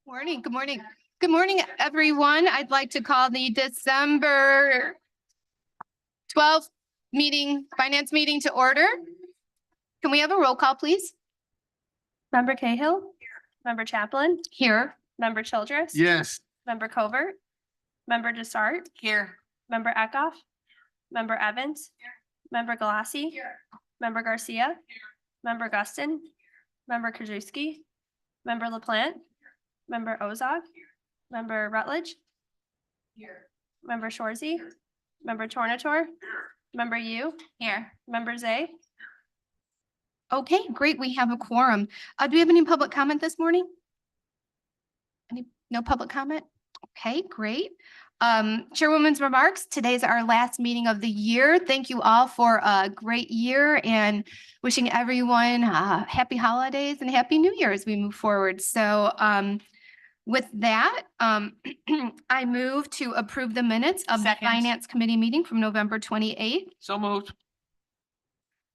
Morning, good morning. Good morning, everyone. I'd like to call the December 12th finance meeting to order. Can we have a roll call, please? Member Cahill. Member Chaplin. Here. Member Childress. Yes. Member Covert. Member Desart. Here. Member Eckhoff. Member Evans. Member Galassi. Member Garcia. Member Guston. Member Krajewski. Member LaPlante. Member Ozog. Member Rutledge. Member Shorzy. Member Tornator. Member Yu. Here. Member Zay. Okay, great. We have a quorum. Do we have any public comment this morning? No public comment? Okay, great. Chairwoman's remarks. Today's our last meeting of the year. Thank you all for a great year and wishing everyone happy holidays and happy New Year as we move forward. So with that, I move to approve the minutes of the Finance Committee meeting from November 28th. So moved.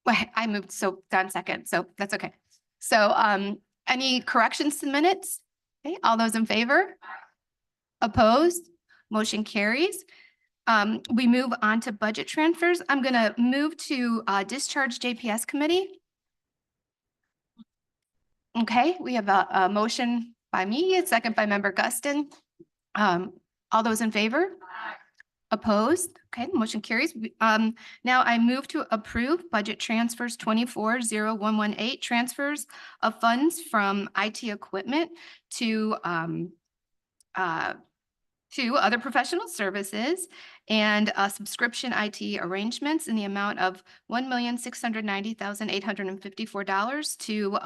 Well, I moved, so Don second, so that's okay. So any corrections to the minutes? Okay, all those in favor? Opposed? Motion carries. We move on to budget transfers. I'm gonna move to discharge JPS committee. Okay, we have a motion by me, a second by member Guston. All those in favor? Opposed? Okay, motion carries. Now I move to approve budget transfers 240118, transfers of funds from IT equipment to other professional services and subscription IT arrangements in the amount of $1,690,854 to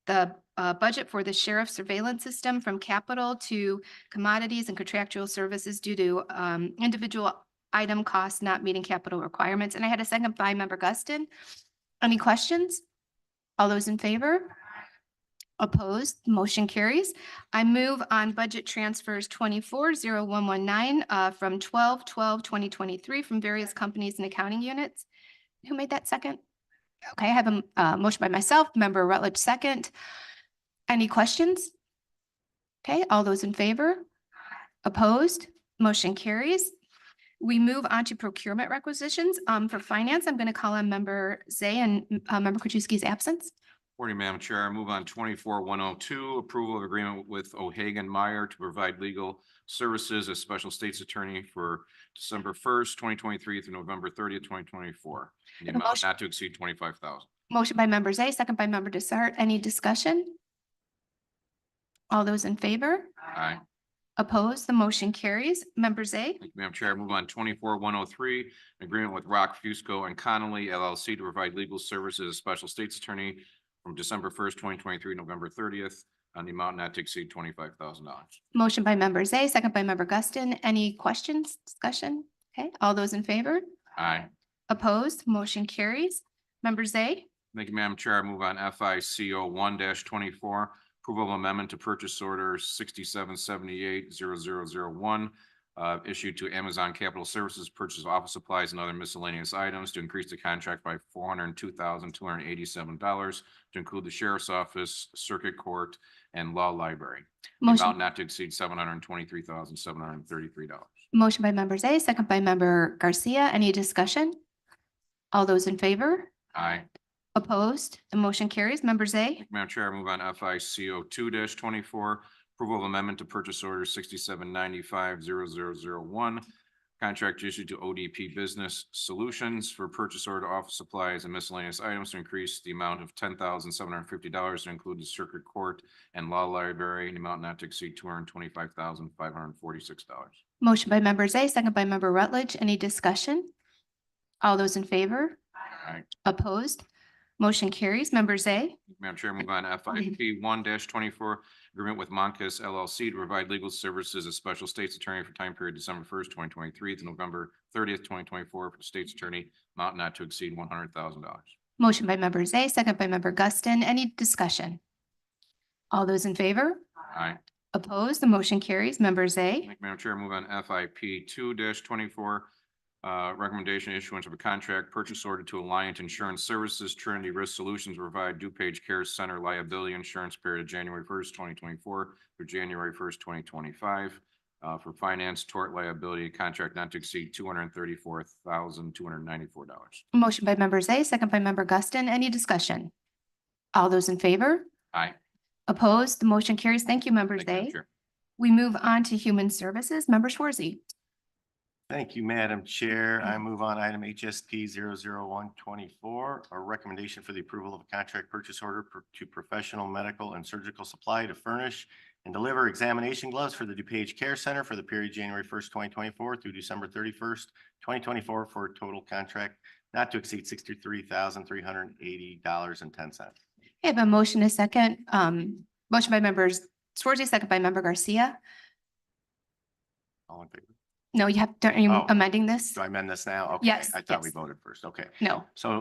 the budget for the sheriff surveillance system from capital to commodities and contractual services due to individual item costs not meeting capital requirements. And I had a second by member Guston. Any questions? All those in favor? Opposed? Motion carries. I move on budget transfers 240119 from 12/12/2023 from various companies and accounting units. Who made that second? Okay, I have a motion by myself, member Rutledge second. Any questions? Okay, all those in favor? Opposed? Motion carries. We move on to procurement requisitions. For finance, I'm going to call on member Zay and member Krajewski's absence. Morning, Madam Chair. I move on 24-102, approval of agreement with O'Hagan Meyer to provide legal services as special state's attorney for December 1st, 2023 through November 30th, 2024. The amount not to exceed $25,000. Motion by member Zay, second by member Desart. Any discussion? All those in favor? Aye. Opposed? The motion carries. Member Zay. Thank you, Madam Chair. I move on 24-103, agreement with Rock Fusco and Connolly LLC to provide legal services as special state's attorney from December 1st, 2023, November 30th, on the amount not to exceed $25,000. Motion by member Zay, second by member Guston. Any questions, discussion? Okay, all those in favor? Aye. Opposed? Motion carries. Member Zay. Thank you, Madam Chair. I move on FICO 1-24, approval of amendment to purchase order 6778-0001, issued to Amazon Capital Services, purchase of office supplies and other miscellaneous items to increase the contract by $402,287 to include the sheriff's office, circuit court, and law library. Motion. Amount not to exceed $723,733. Motion by member Zay, second by member Garcia. Any discussion? All those in favor? Aye. Opposed? The motion carries. Member Zay. Madam Chair, I move on FICO 2-24, approval of amendment to purchase order 6795-0001, contract issued to ODP Business Solutions for purchase order office supplies and miscellaneous items to increase the amount of $10,750 to include the circuit court and law library, and the amount not to exceed $225,546. Motion by member Zay, second by member Rutledge. Any discussion? All those in favor? Aye. Opposed? Motion carries. Member Zay. Madam Chair, move on FIP 1-24, agreement with Moncus LLC to provide legal services as special state's attorney for time period December 1st, 2023 to November 30th, 2024 for the state's attorney, amount not to exceed $100,000. Motion by member Zay, second by member Guston. Any discussion? All those in favor? Aye. Opposed? The motion carries. Member Zay. Thank you, Madam Chair, move on FIP 2-24, Recommendation issuance of a contract purchase order to Alliant Insurance Services Trinity Risk Solutions to provide DuPage Care Center liability insurance period January 1st, 2024 through January 1st, 2025. For finance tort liability contract not to exceed $234,294. Motion by member Zay, second by member Guston. Any discussion? All those in favor? Aye. Opposed? The motion carries. Thank you, member Thank you, Madam Zay. Chair. We move on to human services. Member Schwarzy. Thank you, Madam Chair. I move on item HSP 00124, a recommendation for the approval of a contract purchase order to Professional Medical and Surgical Supply to furnish and deliver examination gloves for the DuPage Care Center for the period January 1st, 2024 through December 31st, 2024 for a total contract not to exceed $63,380.10. I have a motion, a second. Motion by members Schwarzy, second by member Garcia. All in favor? No, you have, are you Oh. amending this? Do I amend this now? Okay. Yes, I thought we yes. voted first. Okay. No. So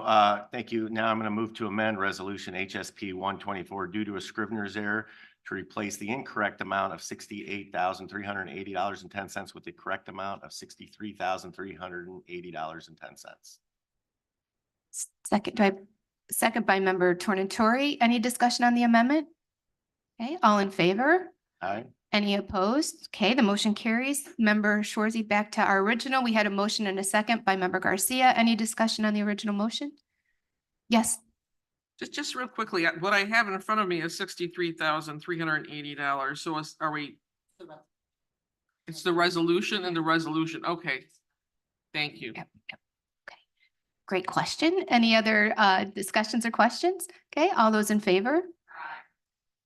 thank you. Now I'm going to move to amend resolution HSP 124 due to a Scrivener's error to replace the incorrect amount of $68,380.10 with the correct amount of $63,380.10. Second, second by member Tornatori. Any discussion on the amendment? Okay, all in favor? Aye. Any opposed? Okay, the motion carries. Member Schwarzy, back to our original. We had a motion and a second by member Garcia. Any discussion on the original motion? Yes, Just real quickly, what I have in front of me is $63,380. So are we? It's the resolution and the resolution. Okay. Thank you. Yep, yep. Okay. Great question. Any other discussions or questions? Okay, all those in favor?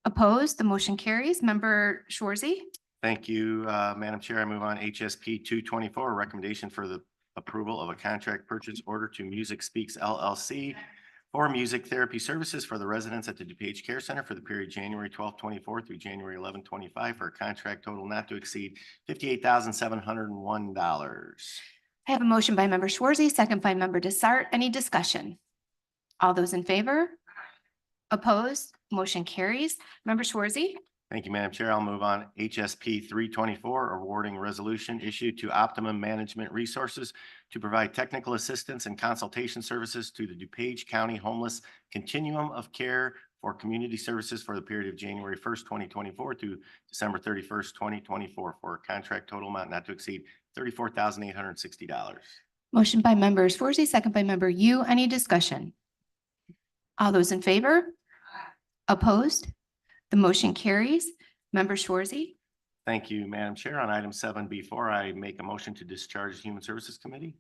Opposed? The motion carries. Member Schwarzy. Thank you, Madam Chair. I move on HSP 224, a recommendation for the approval of a contract purchase order to Music Speaks LLC for music therapy services for the residents at the DuPage Care Center for the period January 12, 24 through January 11, 25 for a contract total not to exceed $58,701. I have a motion by member Schwarzy, second by member Desart. Any discussion? All those in favor? Opposed? Motion carries. Member Schwarzy. Thank you, Madam Chair. I'll move on HSP 324, awarding resolution issued to Optimum Management Resources to provide technical assistance and consultation services to the DuPage County Homeless Continuum of Care for community services for the period of January 1st, 2024 to December 31st, 2024 for a contract total amount not to exceed $34,860. Motion by member Schwarzy, second by member Yu. Any discussion? All those in favor? Opposed? The motion carries. Member Schwarzy. Thank you, Madam Chair. On item 7B4, I make a motion to discharge the Human Services Committee.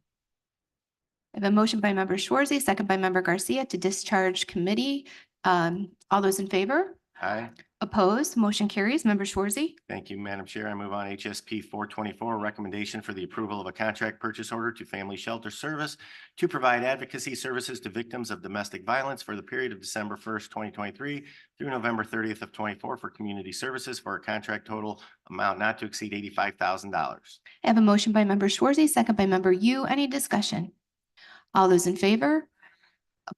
I have a motion by member Schwarzy, second by member Garcia to discharge committee. All those in favor? Aye. Opposed? Motion carries. Member Schwarzy. Thank you, Madam Chair. I move on HSP 424, recommendation for the approval of a contract purchase order to Family Shelter Service to provide advocacy services to victims of domestic violence for the period of December 1st, 2023 through November 30th of 24 for community services for a contract total amount not to exceed $85,000. I have a motion by member Schwarzy, second by member Yu. Any discussion? All those in favor?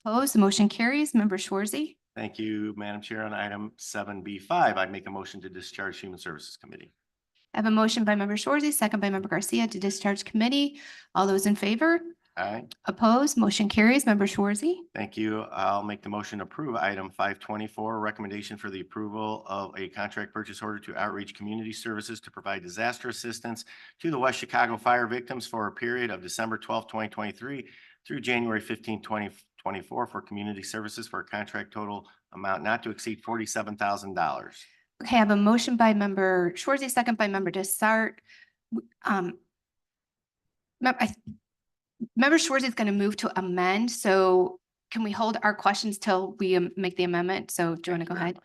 Opposed? The motion carries. Member Schwarzy. Thank you, Madam Chair. On item 7B5, I make a motion to discharge Human Services Committee. I have a motion by member Schwarzy, second by member Garcia to discharge committee. All those in favor? Aye. Opposed? Motion carries. Member Schwarzy. Thank you. I'll make the motion to approve item 524, recommendation for the approval of a contract purchase order to Outreach Community Services to provide disaster assistance to the West Chicago fire victims for a period of December 12, 2023 through January 15, 2024 for community services for a contract total amount not to exceed $47,000. Okay, I have a motion by member Schwarzy, second by member Desart. Member Schwarzy is going to move to amend, so can we hold our questions till we make the amendment? So do you want to go ahead?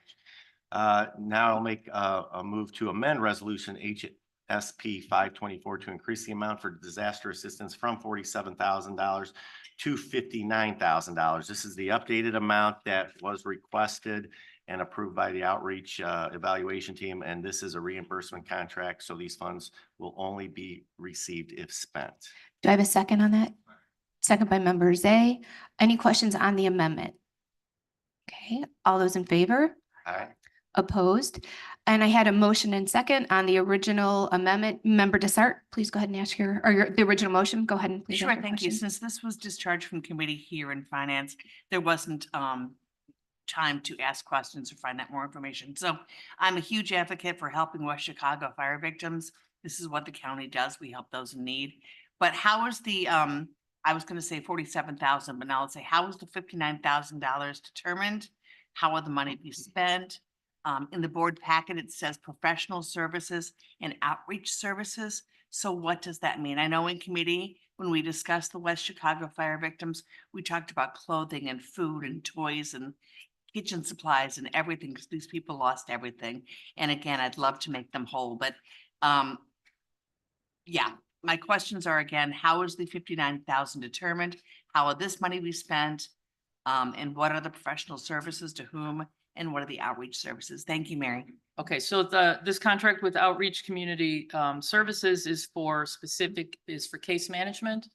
Now I'll make a move to amend resolution HSP 524 to increase the amount for disaster assistance from $47,000 to $59,000. This is the updated amount that was requested and approved by the outreach evaluation team. And this is a reimbursement contract. So these funds will only be received if spent. Do I have a second on that? Second by member Zay. Any questions on the amendment? Okay, all those in favor? Aye. Opposed? And I had a motion and second on the original amendment. Member Desart, please go ahead and ask the original motion. Go ahead and please. Sure, ask your thank you. question. Since this was discharged from committee here in finance, there wasn't time to ask questions or find out more information. So I'm a huge advocate for helping West Chicago fire victims. This is what the county does. We help those in need. But how is the I was gonna say 47,000, but now let's say, how is the $59,000 determined? How will the money be spent? In the board packet, it says professional services and outreach services. So what does that mean? I know in committee, when we discussed the West Chicago fire victims, we talked about clothing and food and toys and kitchen supplies and everything, because these people lost everything. And again, I'd love to make them whole, but yeah, my questions are again, how is the 59,000 determined? How will this money be spent? And what are the professional services to whom? And what are the outreach services? Thank you, Mary. Okay, so this contract with Outreach Community Services is for case management,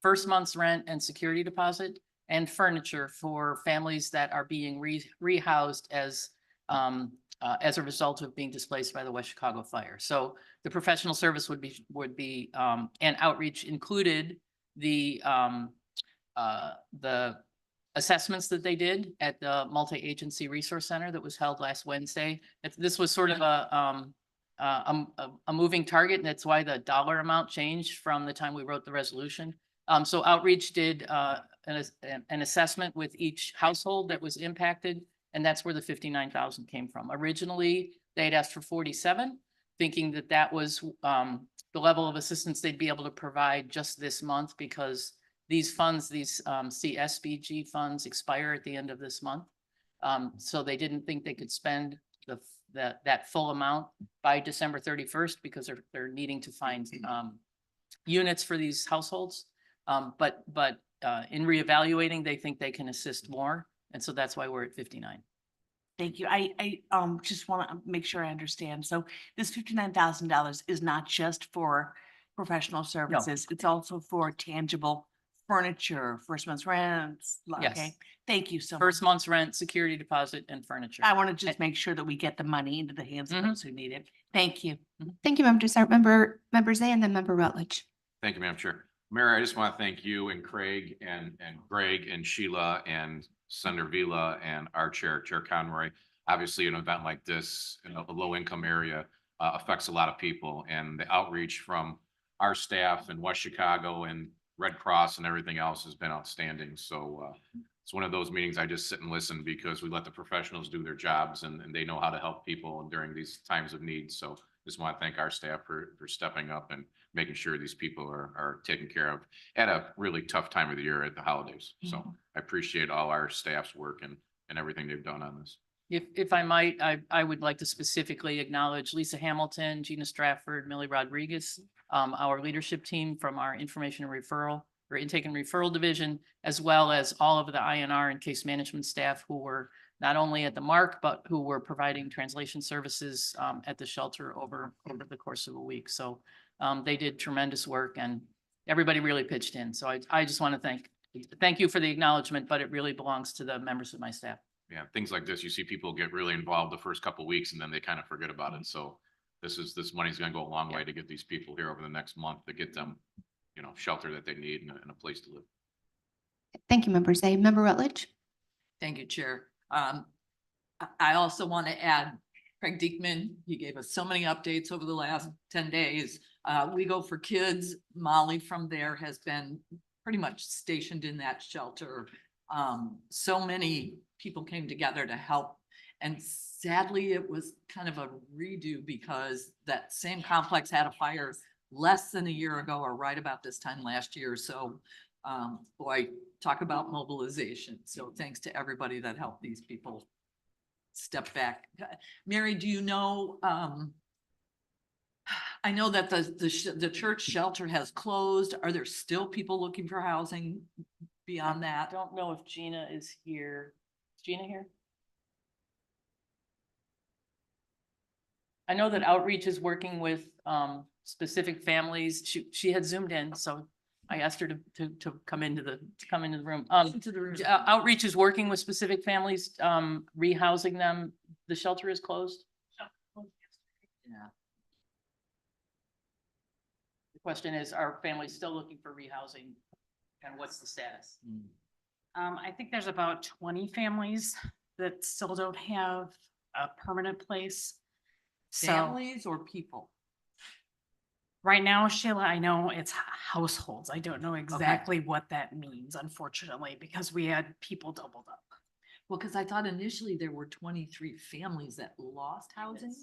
first month's rent and security deposit, and furniture for families that are being rehoused as a result of being displaced by the West Chicago fire. So the professional service would be and outreach included the assessments that they did at the Multi-Agency Resource Center that was held last Wednesday. This was sort of a moving target, and that's why the dollar amount changed from the time we wrote the resolution. So Outreach did an assessment with each household that was impacted, and that's where the 59,000 came from. Originally, they'd asked for 47, thinking that that was the level of assistance they'd be able to provide just this month, because these funds, these CSBG funds expire at the end of this month. So they didn't think they could spend that full amount by December 31st, because they're needing to find units for these households. But in reevaluating, they think they can assist more. And so that's why we're at 59. Thank you. I just want to make sure I understand. So this $59,000 is not just for professional services. It's also for tangible furniture, first month's rents. Yes. Okay, thank you so much. First month's rent, security deposit, and furniture. I want to just make sure that we get the money into the hands of those who need it. Thank you. Thank you, Member Desart. Member Zay, and then Member Rutledge. Thank you, Madam Chair. Mayor, I just want to thank you and Craig and Greg and Sheila and Senator Vila and our Chair Conroy. Obviously, an event like this in a low-income area affects a lot of people, and the outreach from our staff in West Chicago and Red Cross and everything else has been outstanding. So it's one of those meetings I just sit and listen, because we let the professionals do their jobs, and they know how to help people during these times of need. So just want to thank our staff for stepping up and making sure these people are taken care of at a really tough time of the year at the holidays. So I appreciate all our staff's work and everything they've done on this. If I might, I would like to specifically acknowledge Lisa Hamilton, Gina Stratford, Millie Rodriguez, our leadership team from our information and referral or intake and referral division, as well as all of the INR and case management staff who were not only at the MARC, but who were providing translation services at the shelter over the course of a week. So they did tremendous work, and everybody really pitched in. So I just want to thank you for the acknowledgement, but it really belongs to the members of my staff. Yeah, things like this, you see people get really involved the first couple of weeks and then they kind of forget about it. So this money's gonna go a long way to get these people here over the next month, to get them, shelter that they need and a place to live. Thank you, Member Zay. Member Rutledge. Thank you, Chair. I also want to add Craig Diekman. He gave us so many updates over the last 10 days. Legal for Kids, Molly from there has been pretty much stationed in that shelter. So many people came together to help. And sadly, it was kind of a redo, because that same complex had a fire less than a year ago, or right about this time last year. So boy, talk about mobilization. So thanks to everybody that helped these people step back. Mary, do you know, I know that the church shelter has closed. Are there still people looking for housing beyond that? I don't know if Gina is here. Is Gina here? I know that Outreach is working with specific families. She had zoomed in, so I asked her to come into the room. Into the room. Outreach is working with specific families, rehousing them. The shelter is closed. Yeah. The question is, are families still looking for rehousing? And what's the status? I think there's about 20 families that still don't have a permanent place. So Families or people? right now, Sheila, I know it's households. I don't know exactly what that means, unfortunately, because we had people doubled up. Well, because I thought initially there were 23 families that lost housing.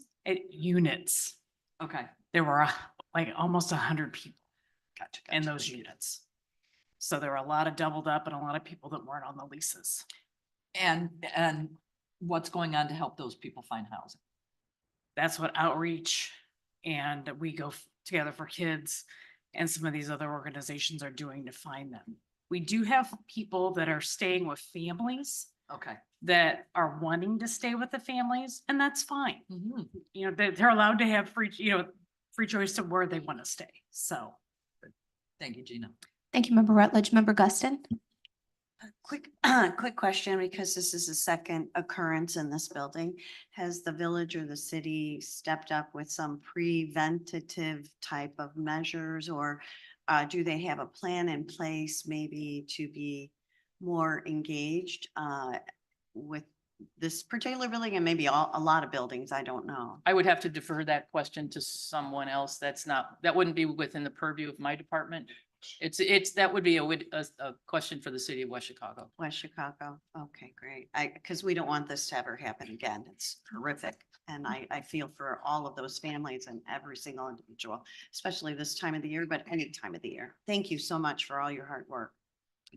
Units, Okay. there were like almost 100 people Gotcha. in those units. So there were a lot of doubled up and a lot of people that weren't on the leases. And what's going on to help those people find housing? That's what outreach and we go together for kids and some of these other organizations are doing to find them. We do have people that are staying with families Okay. that are wanting to stay with the families, and that's fine. Mhm. You know, they're allowed to have free choice of where they want to stay. So Thank you, Gina. Thank you, Member Rutledge. Member Guston? Quick question, because this is the second occurrence in this building. Has the village or the city stepped up with some preventative type of measures, or do they have a plan in place maybe to be more engaged with this particular building and maybe a lot of buildings? I don't know. I would have to defer that question to someone else. That wouldn't be within the purview of my department. That would be a question for the city of West Chicago. West Chicago. Okay, great. Because we don't want this to ever happen again. It's horrific. And I feel for all of those families and every single individual, especially this time of the year, but any time of the year. Thank you so much for all your hard work.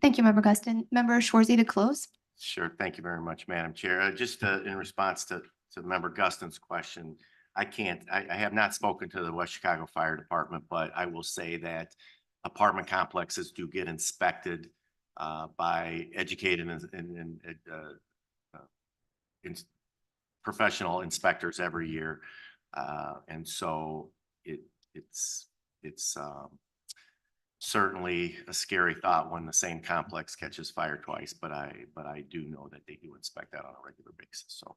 Thank you, Member Guston. Member Schwarzy to close. Sure. Thank you very much, Madam Chair. Just in response to Member Guston's question, I have not spoken to the West Chicago Fire Department, but I will say that apartment complexes do get inspected by educated and professional inspectors every year. And so it's certainly a scary thought when the same complex catches fire twice, but I do know that they do inspect that on a regular basis. So.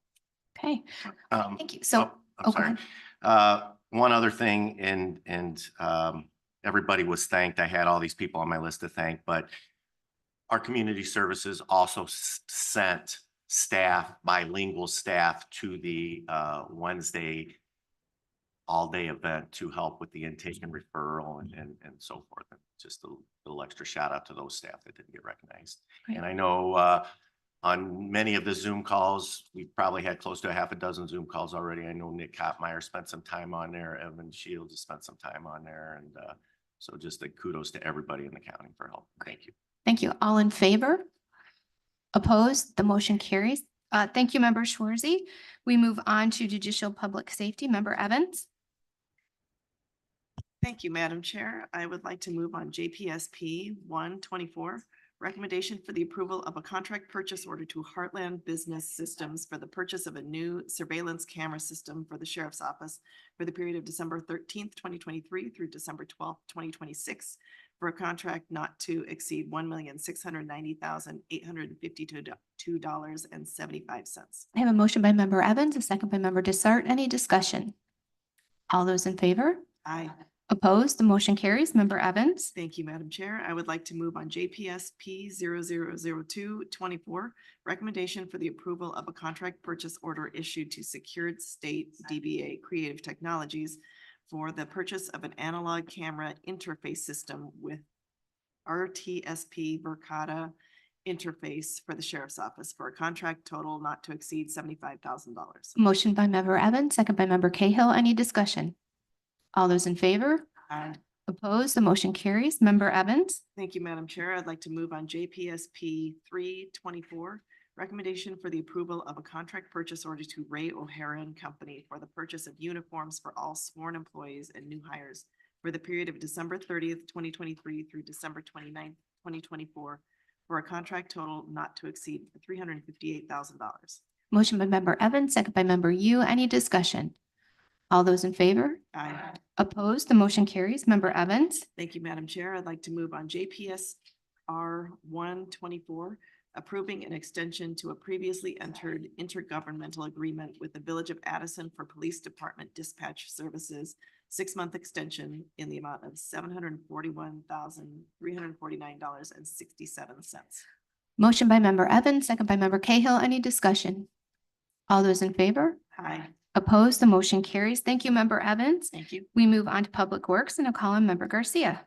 Okay, Um, thank you. So, I'm go sorry. ahead. One other thing, and everybody was thanked. I had all these people on my list to thank, but our community services also sent bilingual staff to the Wednesday all-day event to help with the intake and referral and so forth. And just a little extra shout out to those staff that didn't get recognized. Great. And I know on many of the Zoom calls, we've probably had close to a half a dozen Zoom calls already. I know Nick Kottmeyer spent some time on there. Evan Shields has spent some time on there. And so just a kudos to everybody in the county for help. Thank you. Thank you. All in favor? Opposed? The motion carries. Thank you, Member Schwarzy. We move on to Judicial Public Safety. Member Evans? Thank you, Madam Chair. I would like to move on JPSP 124, recommendation for the approval of a contract purchase order to Heartland Business Systems for the purchase of a new surveillance camera system for the Sheriff's Office for the period of December 13th, 2023 through December 12th, 2026, for a contract not to exceed $1,690,852.75. I have a motion by Member Evans, a second by Member Desart. Any discussion? All those in favor? Aye. Opposed? The motion carries. Member Evans? Thank you, Madam Chair. I would like to move on JPSP 000224, recommendation for the approval of a contract purchase order issued to Secured State DBA Creative Technologies for the purchase of an analog camera interface system with RTSP Verkada interface for the Sheriff's Office for a contract total not to exceed $75,000. Motion by Member Evans, second by Member Cahill. Any discussion? All those in favor? Aye. Opposed? The motion carries. Member Evans? Thank you, Madam Chair. I'd like to move on JPSP 324, recommendation for the approval of a contract purchase order to Ray O'Hara and Company for the purchase of uniforms for all sworn employees and new hires for the period of December 30th, 2023 through December 29th, 2024, for a contract total not to exceed $358,000. Motion by Member Evans, second by Member Yu. Any discussion? All those in favor? Aye. Opposed? The motion carries. Member Evans? Thank you, Madam Chair. I'd like to move on JPSR 124, approving an extension to a previously entered intergovernmental agreement with the Village of Addison for Police Department Dispatch Services, 6-month extension in the amount of $741,349.67. Motion by member Evans, second by member Cahill. Any discussion? All those in favor? Aye. Opposed? The motion carries. Thank you, member Evans. Thank you. We move on to Public Works and I'll call on member Garcia.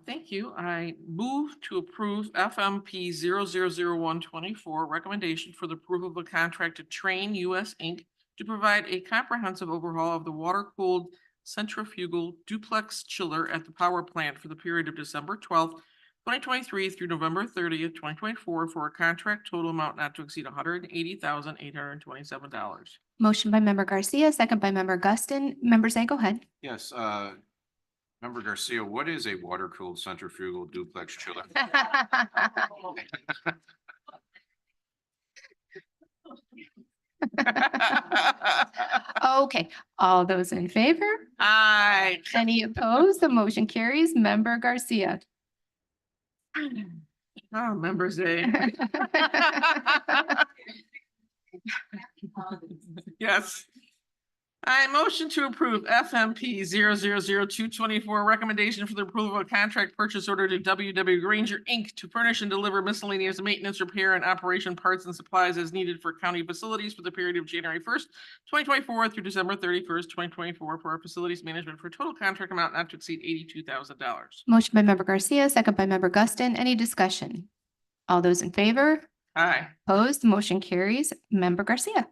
Thank you. I move to approve FMP 124 recommendation for the approval of a contract to Train US Inc. to provide a comprehensive overhaul of the water-cooled centrifugal duplex chiller at the power plant for the period of December 12th, 2023 through November 30th, 2024, for a contract total amount not to exceed $180,827. Motion by member Garcia, second by member Guston. Member Zay, go ahead. Yes, Member Garcia, what is a water-cooled centrifugal duplex chiller? Okay, all those in favor? Aye. Any opposed? The motion carries. Member Garcia. Oh, members A. Yes. I motion to approve FMP 224 recommendation for the approval of a contract purchase order to WW Granger Inc. to furnish and deliver miscellaneous maintenance, repair, and operation parts and supplies as needed for county facilities for the period of January 1st, 2024 through December 31st, 2024 for our facilities management for a total contract amount not to exceed $82,000. Motion by member Garcia, second by member Guston. Any discussion? All those in favor? Aye. Opposed? The motion carries. Member Garcia.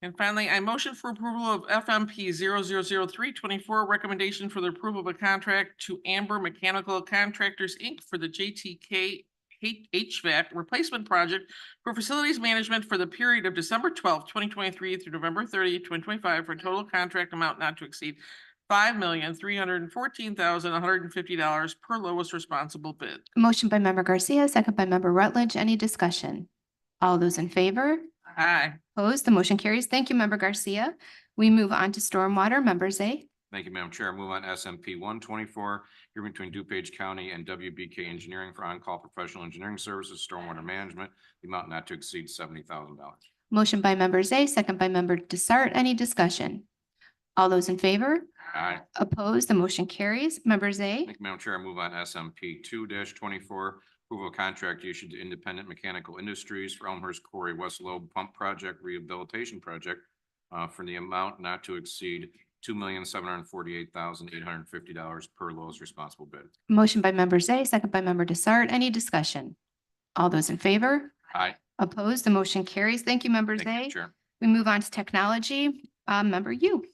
And finally, I motion for approval of FMP 324 recommendation for the approval of a contract to Amber Mechanical Contractors, Inc. for the JTK HVAC replacement project for facilities management for the period of December 12th, 2023 through November 30th, 2025 for a total contract amount not to exceed $5,314,150 per lowest responsible bid. Motion by member Garcia, second by member Rutledge. Any discussion? All those in favor? Aye. Opposed? The motion carries. Thank you, member Garcia. We move on to stormwater. Member Zay. Thank you, Madam Chair. Move on SMP 124, here between DuPage County and WBK Engineering for on-call professional engineering services, stormwater management, the amount not to exceed $70,000. Motion by member Zay, second by member Desart. Any discussion? All those in favor? Aye. Opposed? The motion carries. Member Zay. Thank you, Madam Chair. Move on SMP 2-24, approval of contract issued to Independent Mechanical Industries for Elmhurst Quarry West Lobe Pump Project Rehabilitation Project for the amount not to exceed $2,748,850 per lowest responsible bid. Motion by member Zay, second by member Desart. Any discussion? All those in favor? Aye. Opposed? The motion carries. Thank you, member Thank you, Zay. Chair. We move on to technology. Member Yu.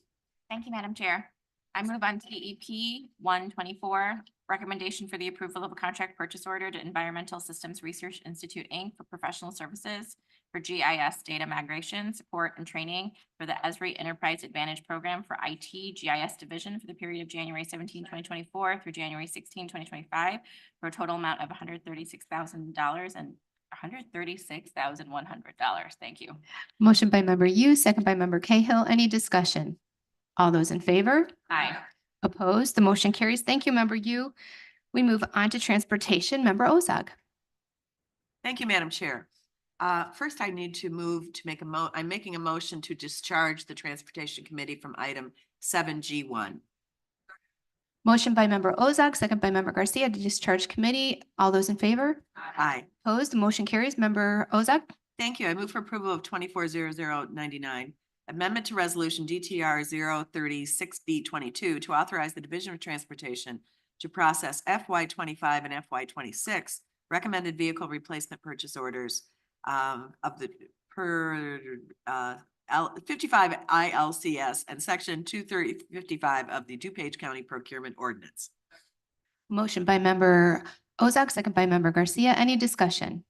Thank you, Madam Chair. I move on TEP 124, recommendation for the approval of a contract purchase order to Environmental Systems Research Institute, Inc. for professional services for GIS data migration, support, and training for the Esri Enterprise Advantage Program for IT GIS Division for the period of January 17, 2024 through January 16, 2025 for a total amount of $136,000 and $136,100. Thank you. Motion by member Yu, second by member Cahill. Any discussion? All those in favor? Aye. Opposed? The motion carries. Thank you, member Yu. We move on to transportation. Member Ozog. Thank you, Madam Chair. First, I need to move to make I'm making a motion to discharge the Transportation Committee from item 7G1. Motion by member Ozog, second by member Garcia to discharge committee. All those in favor? Aye. Opposed? The motion carries. Member Ozog. Thank you. I move for approval of 240099. Amendment to Resolution DTR 036B22 to authorize the Division of Transportation to process FY25 and FY26 recommended vehicle replacement purchase orders of the 55 ILCS and section 23055 of the DuPage County Procurement Ordinance. Motion by member Ozog, second by member Garcia. Any discussion?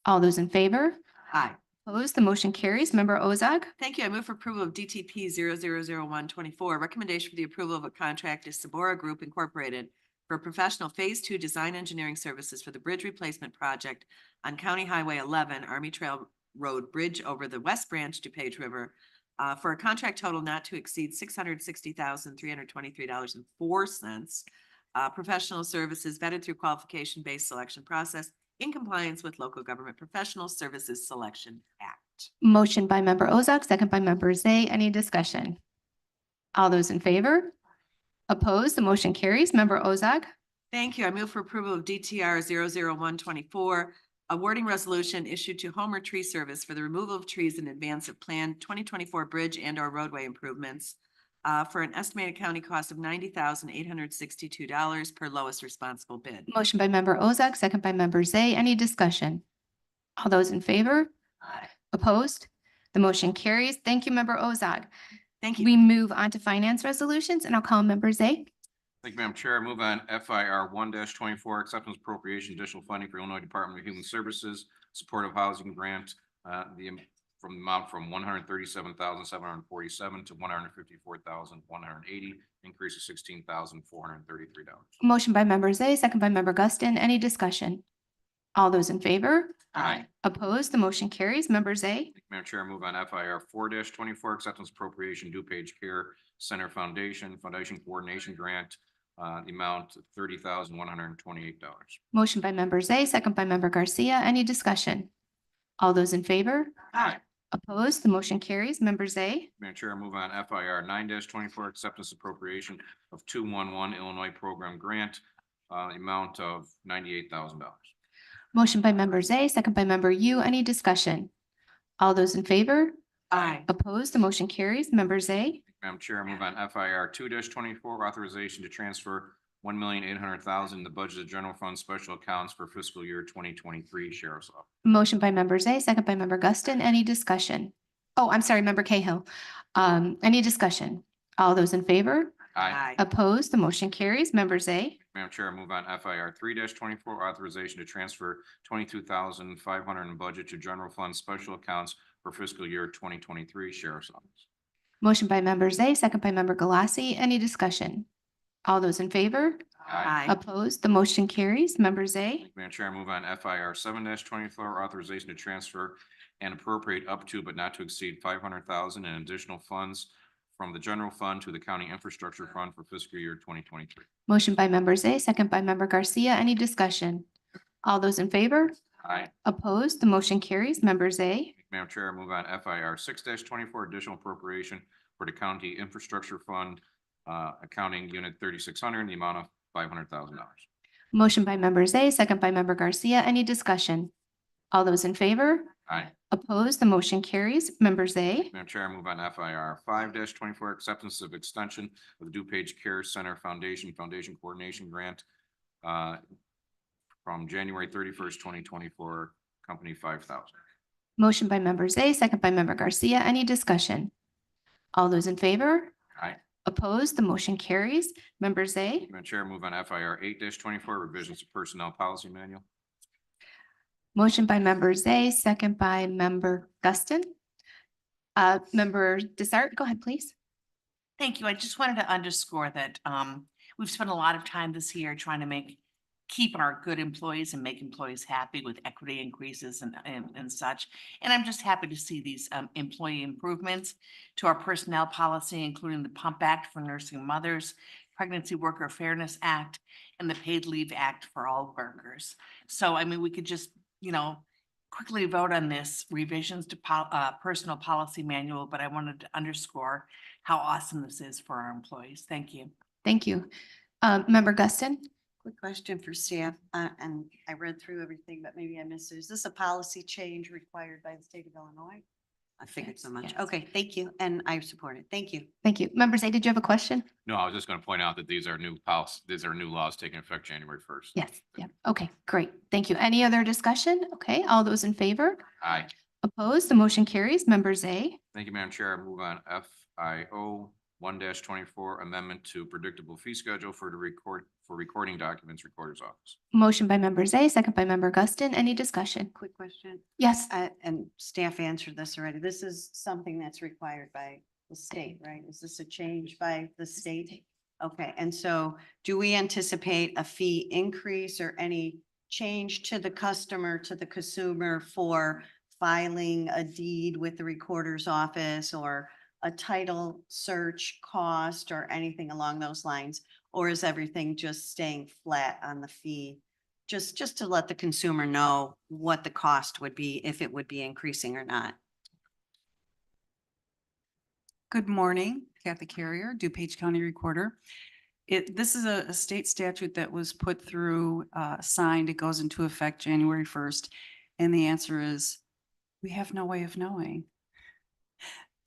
All those in favor? Aye. Opposed? The motion carries. Member Ozog. Thank you. I move for approval of DTP 000124, recommendation for the approval of a contract to Sabora Group Incorporated for professional Phase 2 design engineering services for the bridge replacement project on County Highway 11, Army Trail Road Bridge over the West Branch DuPage River for a contract total not to exceed $660,323.04. Professional services vetted through qualification-based selection process in compliance with Local Government Professional Services Selection Act. Motion by member Ozark, second by member Zay. Any discussion? All those in favor? Opposed? The motion carries. Member Ozark. Thank you. I move for approval of DTR 00124, awarding resolution issued to Homer Tree Service for the removal of trees in advance of planned 2024 bridge and or roadway improvements for an estimated county cost of $90,862 per lowest responsible bid. Motion by member Ozark, second by member Zay. Any discussion? All those in favor? Opposed? The motion carries. Thank you, member Ozark. Thank you. We move on to finance resolutions, and I'll call member Zay. Thank you, Madam Chair. I move on FIR 1-24, acceptance appropriation additional funding for Illinois Department of Human Services, supportive housing grant, from the amount from $137,747 to $154,180, increase of $16,433. Motion by member Zay, second by member Guston. Any discussion? All those in favor? Aye. Opposed? The motion carries. Member Zay. Thank you, Madam Chair. I move on FIR 4-24, acceptance appropriation DuPage Care Center Foundation Coordination Grant, the amount of $30,128. Motion by member Zay, second by member Garcia. Any discussion? All those in favor? Aye. Opposed? The motion carries. Member Zay. Madam Chair, I move on FIR 9-24, acceptance appropriation of 211 Illinois Program Grant, the amount of $98,000. Motion by member Zay, second by member Yu. Any discussion? All those in favor? Aye. Opposed? The motion carries. Member Zay. Madam Chair, I move on FIR 2-24, authorization to transfer $1,800,000 in the budget of general fund special accounts for fiscal year 2023 Sheriff's Office. Motion by member Zay, second by member Guston. Any discussion? Oh, I'm sorry, member Cahill. Any discussion? All those in favor? Aye. Opposed? The motion carries. Member Zay. Madam Chair, I move on FIR 3-24, authorization to transfer $22,500 in budget to general fund special accounts for fiscal year 2023 Sheriff's Office. Motion by member Zay, second by member Galassi. Any discussion? All those in favor? Aye. Opposed? The motion carries. Member Zay. Madam Chair, I move on FIR 7-24, authorization to transfer and appropriate up to but not to exceed $500,000 in additional funds from the general fund to the county infrastructure fund for fiscal year 2023. Motion by member Zay, second by member Garcia. Any discussion? All those in favor? Aye. Opposed? The motion carries. Member Zay. Madam Chair, I move on FIR 6-24, additional appropriation for the county infrastructure fund, accounting unit 3600 in the amount of $500,000. Motion by member Zay, second by member Garcia. Any discussion? All those in favor? Aye. Opposed? The motion carries. Member Zay. Madam Chair, I move on FIR 5-24, acceptance of extension of the DuPage Care Center Foundation Coordination Grant, from January 31st, 2024, company 5,000. Motion by member Zay, second by member Garcia. Any discussion? All those in favor? Aye. Opposed? The motion carries. Member Zay. Madam Chair, move on FIR 8-24, revisions to personnel policy manual. Motion by member Zay, second by member Guston. Member Desart, go ahead, please. Thank you. I just wanted to underscore that we've spent a lot of time this year trying to keep our good employees and make employees happy with equity increases and such. And I'm just happy to see these employee improvements to our personnel policy, including the Pump Act for nursing mothers, Pregnancy Worker Fairness Act, and the Paid Leave Act for all workers. So, I mean, we could just, quickly vote on this revisions to personal policy manual, but I wanted to underscore how awesome this is for our employees. Thank you. Thank you. Member Guston. Quick question for staff, and I read through everything, but maybe I missed it. Is this a policy change required by the state of Illinois? I figured so much. Yes. Okay, thank you, and I support it. Thank you. Thank you. Member Zay, did you have a question? No, I was just going to point out that these are new policies. These are new laws taking effect January 1st. Yes. Yeah. Okay, great. Thank you. Any other discussion? Okay, all those in favor? Aye. Opposed? The motion carries. Member Zay. Thank you, Madam Chair. I move on FIO 1-24, amendment to predictable fee schedule for recording documents, recorder's office. Motion by member Zay, second by member Guston. Any discussion? Quick question. Yes. And staff answered this already. This is something that's required by the state, right? Is this a change by the state? Okay, and so do we anticipate a fee increase or any change to the customer, to the consumer for filing a deed with the recorder's office or a title search cost or anything along those lines? Or is everything just staying flat on the fee? Just to let the consumer know what the cost would be, if it would be increasing or not. Good morning, Kathy Carrier, DuPage County Recorder. This is a state statute that was put through, signed, it goes into effect January 1st. And the answer is, we have no way of knowing.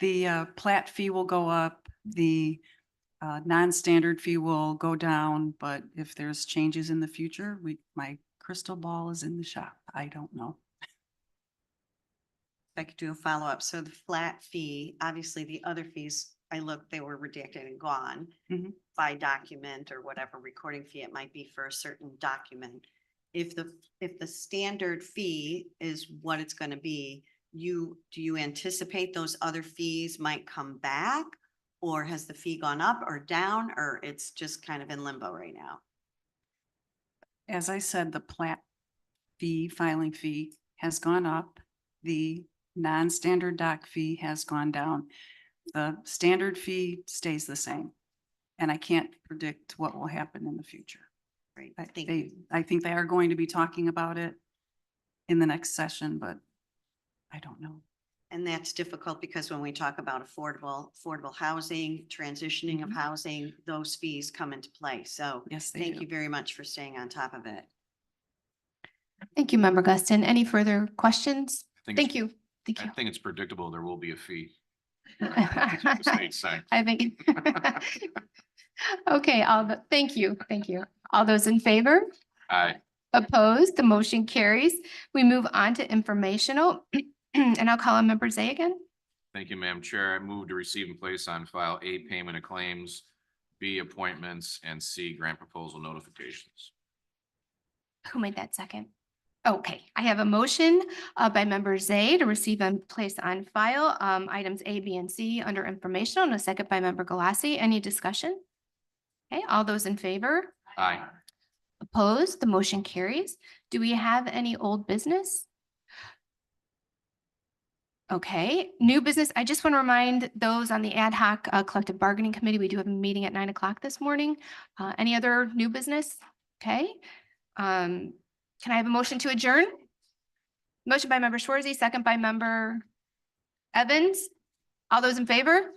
The plat fee will go up, the non-standard fee will go down, but if there's changes in the future, my crystal ball is in the shop. I don't know. I could do a follow-up. So the flat fee, obviously the other fees, I looked, they were redacted and gone Mhm. by document or whatever recording fee it might be for a certain document. If the standard fee is what it's going to be, do you anticipate those other fees might come back? Or has the fee gone up or down, or it's just kind of in limbo right now? As I said, the plat fee, filing fee has gone up. The non-standard doc fee has gone down. The standard fee stays the same. And I can't predict what will happen in the future. Right, I thank you. I think they are going to be talking about it in the next session, but I don't know. And that's difficult because when we talk about affordable housing, transitioning of Mhm. housing, those fees come into play. So Yes, they thank do. you very much for staying on top of it. Thank you, Member Guston. Any further questions? I think Thank it's- you. Thank I you. think it's predictable there will be a fee. I the state's saying. think. Okay, thank you, thank you. All those in favor? Aye. Opposed? The motion carries. We move on to informational. And I'll call on Member Zay again. Thank you, Madam Chair. I move to receive and place on file A, payment of claims, B, appointments, and C, grant proposal notifications. Who made that second? Okay, I have a motion by Member Zay to receive and place on file items A, B, and C under informational, and a second by Member Galassi. Any discussion? Okay, all those in favor? Aye. Opposed? The motion carries. Do we have any old business? Okay, new business. I just want to remind those on the ad hoc collective bargaining committee, we do have a meeting at 9 o'clock this morning. Any other new business? Okay. Can I have a motion to adjourn? Motion by Member Schwarzy, second by Member Evans. All those in favor?